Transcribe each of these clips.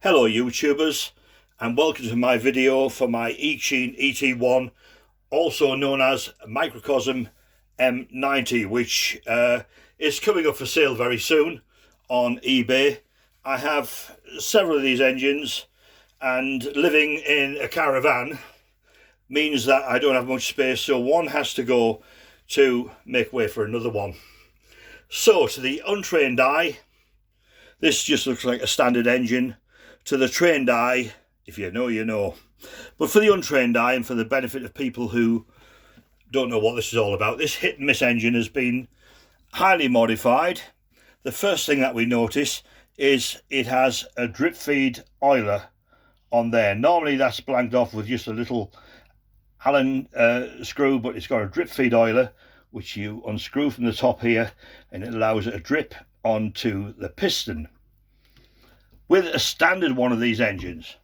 Hello YouTubers, and welcome to my video for my Eachine ET1, also known as Microcosm M90, which is coming up for sale very soon on eBay. I have several of these engines, and living in a caravan means that I don't have much space, so one has to go to make way for another one. So to the untrained eye, this just looks like a standard engine. To the trained eye, if you know, you know. But for the untrained eye, and for the benefit of people who don't know what this is all about, this hit and miss engine has been highly modified. The first thing that we notice is it has a drip feed oiler on there. Normally that's blanked off with just a little Allen screw, but it's got a drip feed oiler which you unscrew from the top here, and it allows a drip onto the piston. With a standard one of these engines,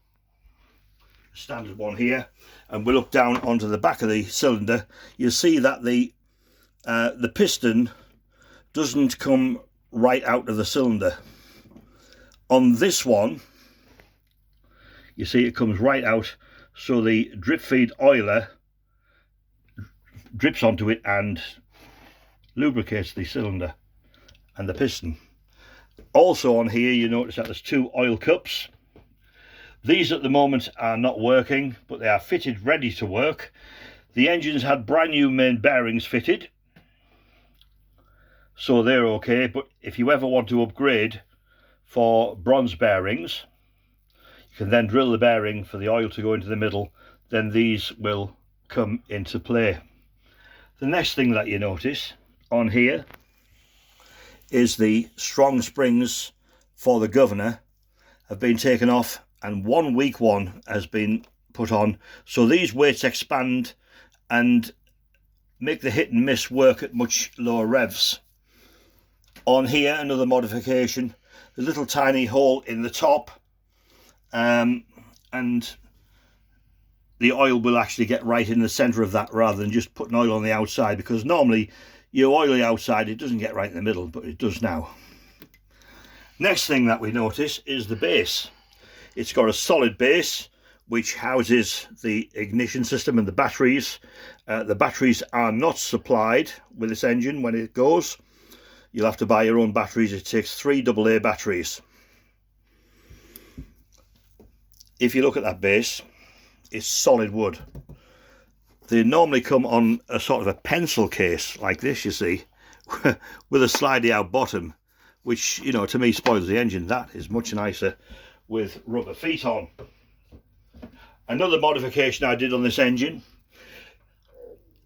standard one here, and we look down onto the back of the cylinder, you see that the piston doesn't come right out of the cylinder. On this one, you see it comes right out, so the drip feed oiler drips onto it and lubricates the cylinder and the piston. Also on here you notice that there's two oil cups. These at the moment are not working, but they are fitted ready to work. The engine's had brand new main bearings fitted, so they're okay. But if you ever want to upgrade for bronze bearings, you can then drill the bearing for the oil to go into the middle, then these will come into play. The next thing that you notice on here is the strong springs for the governor have been taken off, and one weak one has been put on, so these weights expand and make the hit and miss work at much lower revs. On here, another modification, the little tiny hole in the top, and the oil will actually get right in the center of that rather than just putting oil on the outside, because normally you oil the outside, it doesn't get right in the middle, but it does now. Next thing that we notice is the base. It's got a solid base which houses the ignition system and the batteries. The batteries are not supplied with this engine when it goes. You'll have to buy your own batteries. It takes 3 AA batteries. If you look at that base, it's solid wood. They normally come on a sort of a pencil case like this, you see, with a slidey out bottom, which, you know, to me spoils the engine. That is much nicer with rubber feet on. Another modification I did on this engine,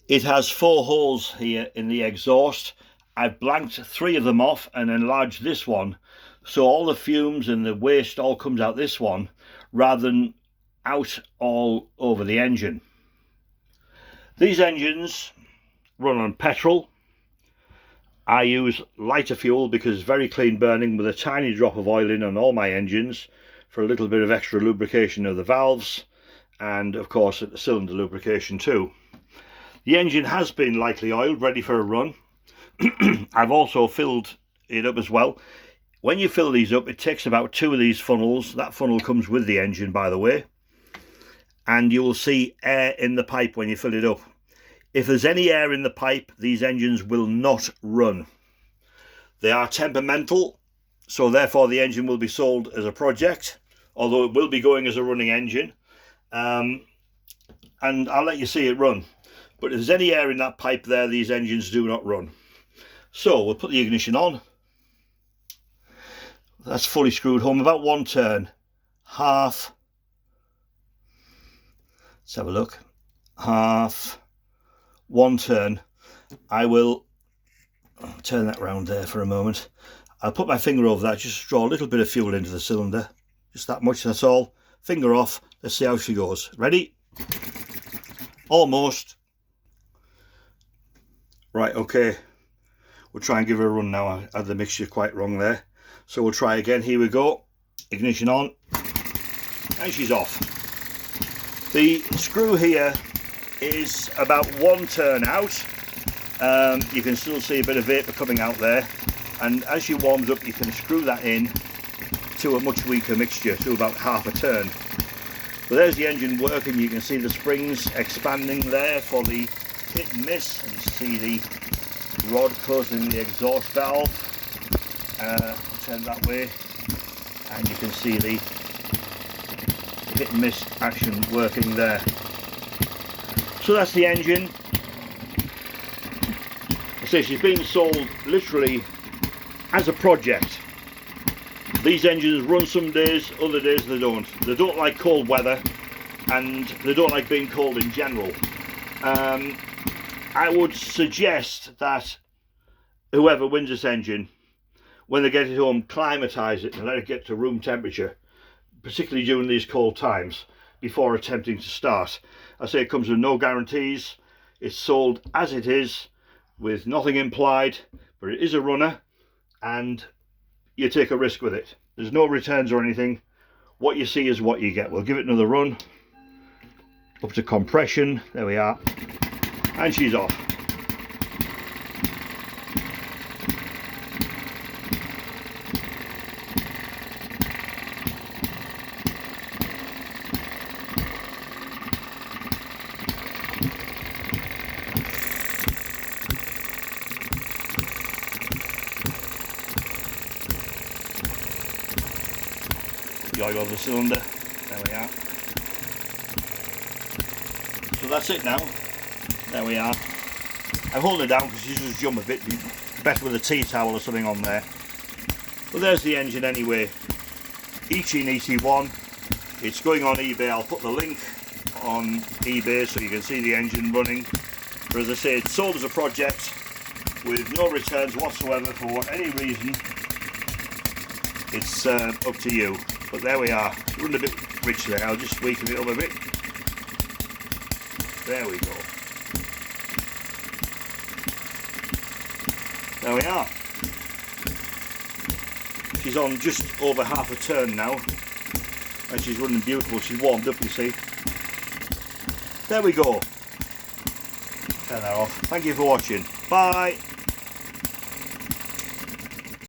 it has 4 holes here in the exhaust. I've blanked 3 of them off and enlarged this one, so all the fumes and the waste all comes out this one rather than out all over the engine. These engines run on petrol. I use lighter fuel because it's very clean burning, with a tiny drop of oil in on all my engines for a little bit of extra lubrication of the valves, and of course the cylinder lubrication too. The engine has been lightly oiled, ready for a run. I've also filled it up as well. When you fill these up, it takes about 2 of these funnels. That funnel comes with the engine, by the way, and you will see air in the pipe when you fill it up. If there's any air in the pipe, these engines will not run. They are temperamental, so therefore the engine will be sold as a project, although it will be going as a running engine, and I'll let you see it run. But if there's any air in that pipe there, these engines do not run. So we'll put the ignition on. That's fully screwed home, about 1 turn, half. Let's have a look. Half, 1 turn. I will turn that round there for a moment. I'll put my finger over that just to draw a little bit of fuel into the cylinder. Just that much, that's all. Finger off. Let's see how she goes. Ready? Almost. Right, okay. We'll try and give her a run now. I had the mixture quite wrong there. So we'll try again. Here we go. Ignition on. And she's off. The screw here is about 1 turn out. You can still see a bit of vapour coming out there, and as she warms up you can screw that in to a much weaker mixture, to about half a turn. But there's the engine working. You can see the springs expanding there for the hit and miss, and see the rod closing the exhaust valve. Turn that way, and you can see the hit and miss action working there. So that's the engine. I say she's been sold literally as a project. These engines run some days, other days they don't. They don't like cold weather, and they don't like being cold in general. I would suggest that whoever wins this engine, when they get it home, climatise it and let it get to room temperature, particularly during these cold times, before attempting to start. I say it comes with no guarantees. It's sold as it is, with nothing implied, but it is a runner, and you take a risk with it. There's no returns or anything. What you see is what you get. We'll give it another run. Up to compression. There we are. And she's off. The oil of the cylinder. There we are. So that's it now. There we are. I'm holding it down because you just jump a bit better with a tea towel or something on there. But there's the engine anyway. Eachine ET1. It's going on eBay. I'll put the link on eBay so you can see the engine running. But as I say, it's sold as a project with no returns whatsoever for any reason. It's up to you. But there we are. It's running a bit rich there. I'll just weaken it up a bit. There we go. There we are. She's on just over half a turn now, and she's running beautiful. She's warmed up, you see. There we go. Turn that off. Thank you for watching. Bye.